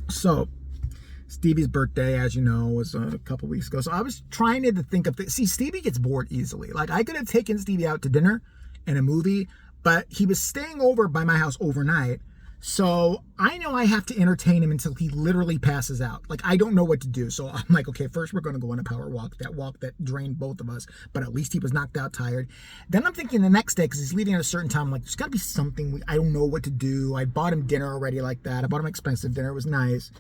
So Stevie's birthday, as you know, was a couple weeks ago. So I was trying to think of things. See, Stevie gets bored easily. Like, I could have taken Stevie out to dinner and a movie, but he was staying over by my house overnight. So I know I have to entertain him until he literally passes out. Like, I don't know what to do. So I'm like, okay, first we're going to go on a power walk that drained both of us. But at least he was knocked out tired. Then I'm thinking the next day, because he's leaving at a certain time, I'm like, there's got to be something. I don't know what to do. I bought him dinner already like that. I bought him expensive dinner. It was nice.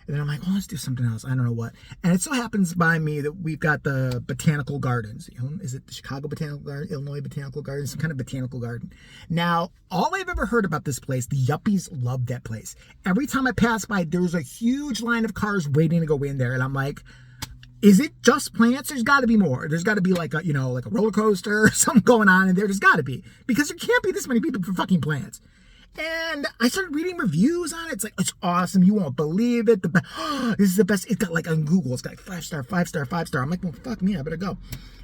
And then I'm like, well, let's do something else. I don't know what. And it so happens by me that we've got the Botanical Gardens. You know, is it the Chicago Botanical Garden, Illinois Botanical Garden, some kind of botanical garden? Now, all I've ever heard about this place, the yuppies love that place. Every time I pass by, there's a huge line of cars waiting to go in there. And I'm like, is it just plants? There's got to be more. There's got to be like a roller coaster or something going on in there. There's got to be. Because there can't be this many people for fucking plants. And I started reading reviews on it. It's like, it's awesome. You won't believe it. This is the best. It's got like on Google, it's got like 5-star, 5-star, 5-star. I'm like, well, fuck me, I better go.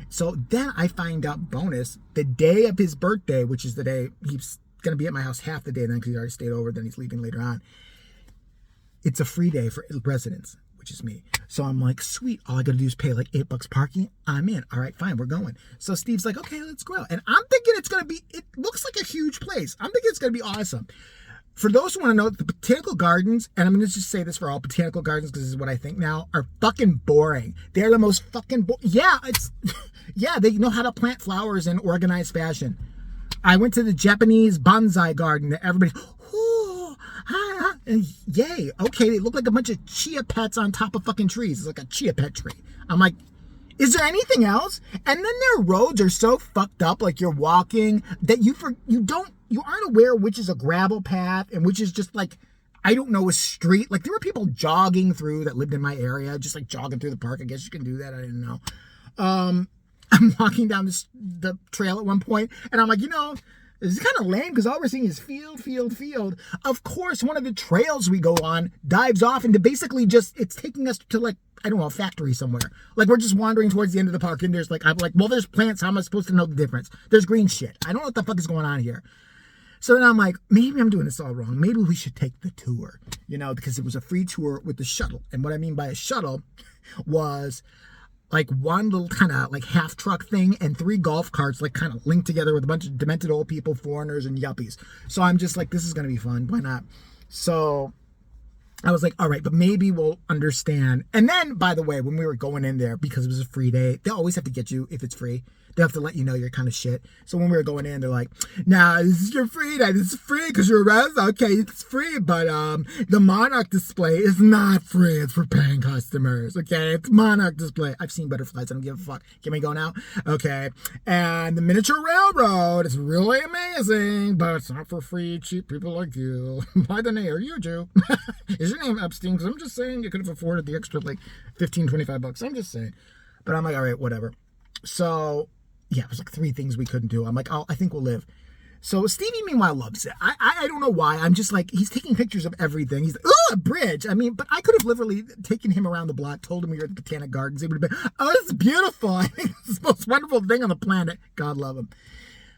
So then I find out bonus, the day of his birthday, which is the day he's going to be at my house half the day then because he already stayed over. Then he's leaving later on. It's a free day for residents, which is me. So I'm like, sweet. All I got to do is pay like $8 parking. I'm in. All right, fine. We're going. So Steve's like, okay, let's go. And I'm thinking it looks like a huge place. I'm thinking it's going to be awesome. For those who want to know, the botanical gardens, and I'm going to just say this for all botanical gardens because this is what I think now, are fucking boring. They're the most fucking yeah, they know how to plant flowers in organized fashion. I went to the Japanese bonsai garden that everybody, and yay, okay, they look like a bunch of chia pets on top of fucking trees. It's like a chia pet tree. I'm like, is there anything else? And then their roads are so fucked up, like you're walking, that you aren't aware which is a gravel path and which is just like, I don't know, a street. Like there were people jogging through that lived in my area, just like jogging through the park. I guess you can do that. I didn't know. I'm walking down the trail at one point, and I'm like, this is kind of lame because all we're seeing is field. Of course, one of the trails we go on dives off into basically just, it's taking us to like, I don't know, a factory somewhere. Like we're just wandering towards the end of the park and there's like, I'm like, well, there's plants. How am I supposed to know the difference? There's green shit. I don't know what the fuck is going on here. So then I'm like, maybe I'm doing this all wrong. Maybe we should take the tour, because it was a free tour with the shuttle. And what I mean by a shuttle was like one little kind of like half truck thing and 3 golf carts like kind of linked together with a bunch of demented old people, foreigners, and yuppies. So I'm just like, this is going to be fun. Why not? So I was like, all right, but maybe we'll understand. And then, by the way, when we were going in there, because it was a free day, they always have to get you if it's free. They have to let you know you're kind of shit. So when we were going in, they're like, nah, this is your free day. This is free because you're a resident. Okay, it's free, but the Monarch display is not free. It's for paying customers. Okay, it's Monarch display. I've seen butterflies. I don't give a fuck. Can we go now? Okay. And the miniature railroad is really amazing, but it's not for free, cheap people like you. By the name, are you a Jew? Is your name Epstein? Because I'm just saying you could have afforded the extra like $15-$25. I'm just saying. But I'm like, all right, whatever. So yeah, it was like 3 things we couldn't do. I'm like, I think we'll live. So Stevie, meanwhile, loves it. I don't know why. I'm just like, he's taking pictures of everything. He's like, oh, a bridge. I mean, but I could have literally taken him around the block, told him we were at the Botanic Gardens. He would have been, oh, it's beautiful. I think it's the most wonderful thing on the planet. God love him.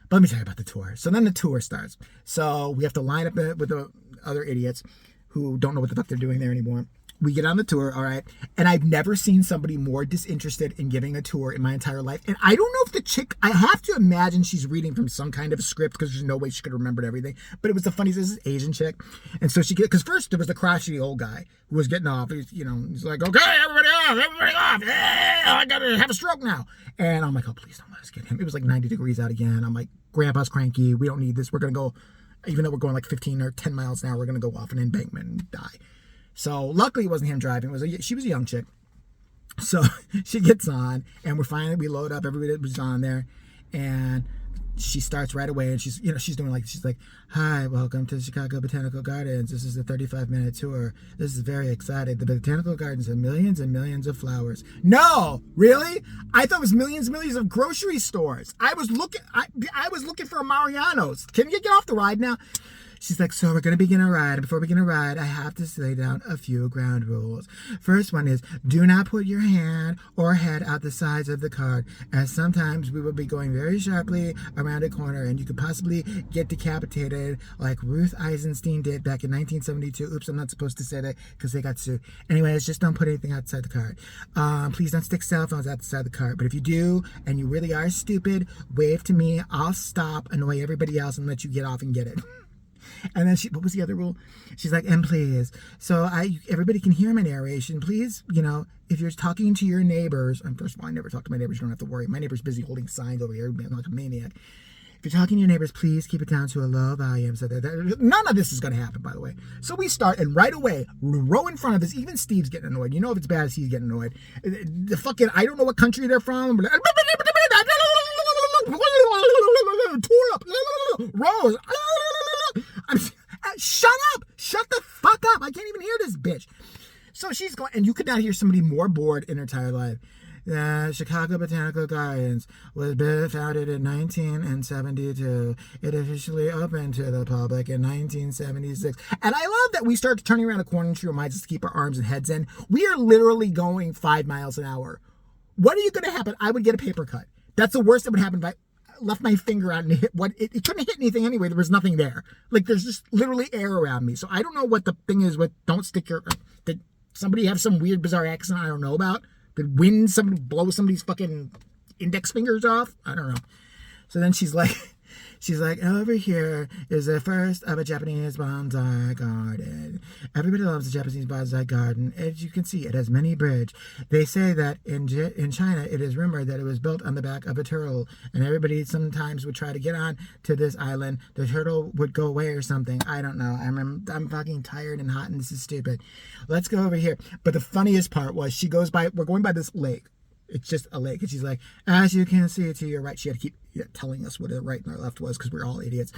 But let me tell you about the tour. So then the tour starts. So we have to line up with the other idiots who don't know what the fuck they're doing there anymore. We get on the tour, all right, and I've never seen somebody more disinterested in giving a tour in my entire life. And I don't know if the chick, I have to imagine she's reading from some kind of script because there's no way she could have remembered everything. But it was the funniest, this is Asian chick. And so because first there was the crotchety old guy who was getting off. He's like, okay, everybody off. I gotta have a stroke now. And I'm like, oh, please don't let us get him. It was like 90 degrees out again. I'm like, Grandpa's cranky. We don't need this. We're going to go, even though we're going like 15 or 10 miles an hour, we're going to go off an embankment and die. So luckily it wasn't him driving. She was a young chick. So she gets on and we load up. Everybody was on there and she starts right away and she's like, hi, welcome to the Chicago Botanical Gardens. This is a 35-minute tour. This is very exciting. The Botanical Gardens have millions and millions of flowers. No, really? I thought it was millions and millions of grocery stores. I was looking for a Mariano's. Can you get off the ride now? She's like, so we're going to begin a ride. Before we begin a ride, I have to lay down a few ground rules. First one is, do not put your hand or head out the sides of the cart, as sometimes we will be going very sharply around a corner and you could possibly get decapitated like Ruth Eisenstein did back in 1972. Oops, I'm not supposed to say that because they got sued. Anyways, just don't put anything outside the cart. Please don't stick cell phones outside the cart. But if you do, and you really are stupid, wave to me. I'll stop, annoy everybody else, and let you get off and get it. And then what was the other rule? She's like, and please, so everybody can hear my narration. Please, if you're talking to your neighbors, and first of all, I never talk to my neighbors. You don't have to worry. My neighbor's busy holding signs over here, being like a maniac. If you're talking to your neighbors, please keep it down to a low volume. So that none of this is going to happen, by the way. So we start, and right away, row in front of us, even Steve's getting annoyed. You know if it's bad, he's getting annoyed. The fucking, I don't know what country they're from. Tore up. Rose. Shut up! Shut the fuck up! I can't even hear this bitch. So she's going, and you could not hear somebody more bored in her entire life. The Chicago Botanical Gardens was founded in 1972. It officially opened to the public in 1976. And I love that we start turning around a corner and she reminds us to keep our arms and heads in. We are literally going 5 miles an hour. What are you going to happen? I would get a paper cut. That's the worst that would happen if I left my finger out and hit it couldn't hit anything anyway. There was nothing there. Like, there's just literally air around me. So I don't know what the thing is with don't stick your, did somebody have some weird bizarre accent I don't know about? Did wind somebody blow somebody's fucking index fingers off? I don't know. So then she's like, over here is the first of a Japanese bonsai garden. Everybody loves the Japanese bonsai garden. As you can see, it has many bridges. They say that in China, it is rumored that it was built on the back of a turtle, and everybody sometimes would try to get on to this island. The turtle would go away or something. I don't know. I'm fucking tired and hot, and this is stupid. Let's go over here. But the funniest part was we're going by this lake. It's just a lake. And she's like, as you can see to your right. She had to keep telling us what the right and our left was because we're all idiots.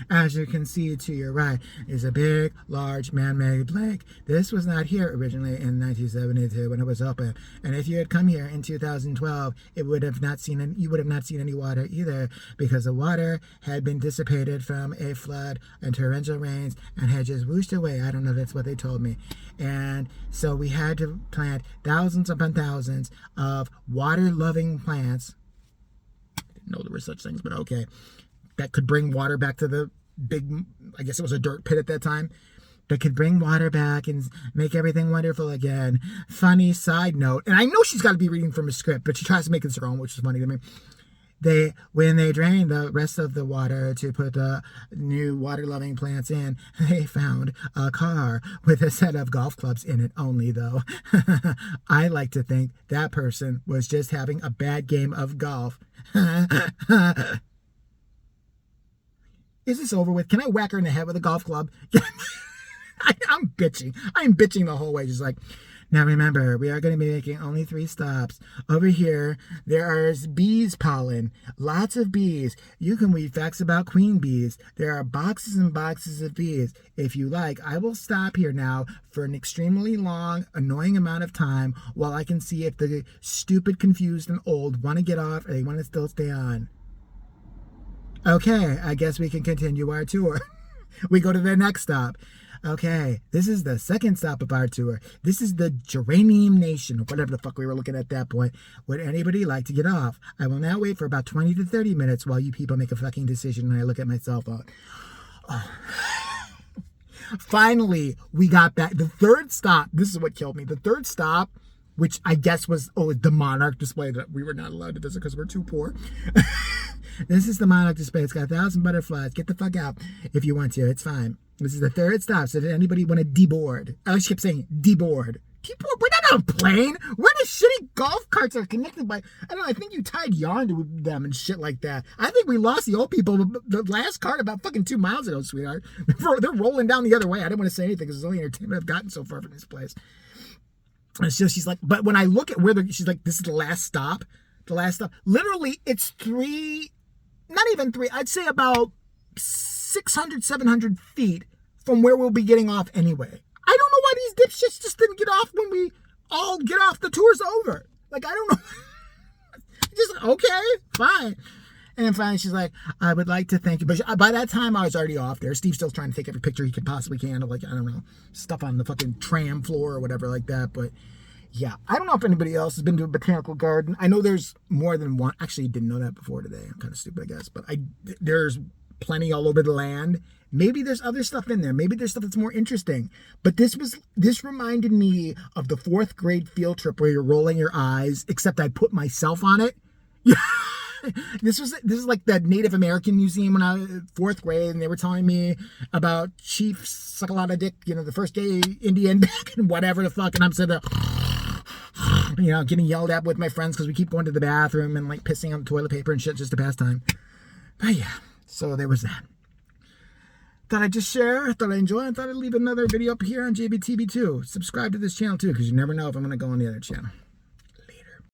As you can see to your right is a big, large, man-made lake. This was not here originally in 1972 when it was open. And if you had come here in 2012, you would have not seen any water either, because the water had been dissipated from a flood and torrential rains and had just whooshed away. I don't know, that's what they told me. And so we had to plant thousands upon thousands of water-loving plants. I didn't know there were such things, but okay. That could bring water back to the big, I guess it was a dirt pit at that time. That could bring water back and make everything wonderful again. Funny side note, and I know she's got to be reading from a script, but she tries to make it her own, which is funny to me. When they drained the rest of the water to put the new water-loving plants in, they found a car with a set of golf clubs in it only, though. I like to think that person was just having a bad game of golf. Is this over with? Can I whack her in the head with a golf club? I'm bitching. I'm bitching the whole way. Just like, now remember, we are going to be making only 3 stops. Over here, there is bees pollen. Lots of bees. You can read facts about queen bees. There are boxes and boxes of bees. If you like, I will stop here now for an extremely long, annoying amount of time while I can see if the stupid, confused, and old want to get off or they want to still stay on. Okay, I guess we can continue our tour. We go to the next stop. Okay, this is the second stop of our tour. This is the Geranium Nation, or whatever the fuck we were looking at that point. Would anybody like to get off? I will now wait for about 20 to 30 minutes while you people make a fucking decision and I look at my cell phone. Oh. Finally, we got back. The third stop, this is what killed me. The third stop, which I guess was, the Monarch display that we were not allowed to visit because we're too poor. This is the Monarch display. It's got 1,000 butterflies. Get the fuck out if you want to. It's fine. This is the third stop. So did anybody want to deboard? I kept saying deboard. Deboard? We're not on a plane. We're the shitty golf carts are connected by, I don't know, I think you tied yarn to them and shit like that. I think we lost the old people the last cart about fucking 2 miles ago, sweetheart. They're rolling down the other way. I didn't want to say anything because it's the only entertainment I've gotten so far from this place. And so she's like, but when I look at where she's like, this is the last stop. The last stop. Literally, it's 3, not even 3, I'd say about 600, 700 feet from where we'll be getting off anyway. I don't know why these dipshits just didn't get off when we all get off. The tour's over. Like, I don't know. Just, okay, fine. And then finally she's like, I would like to thank you. But by that time, I was already off there. Steve's still trying to take every picture he could possibly can of, like, I don't know, stuff on the fucking tram floor or whatever like that. But yeah, I don't know if anybody else has been to a botanical garden. I know there's more than one. Actually, didn't know that before today. I'm kind of stupid, I guess. But there's plenty all over the land. Maybe there's other stuff in there. Maybe there's stuff that's more interesting. But this reminded me of the 4th grade field trip where you're rolling your eyes, except I put myself on it. This is like the Native American Museum when I was 4th grade, and they were telling me about Chief Suckalada Dick, the first gay Indian back and whatever the fuck, and I'm sitting there, getting yelled at with my friends because we keep going to the bathroom and like pissing on the toilet paper and shit just to pass time. But yeah, so there was that. Thought I'd just share, thought I'd enjoy, and thought I'd leave another video up here on JBTV2. Subscribe to this channel too, because you never know if I'm going to go on the other channel.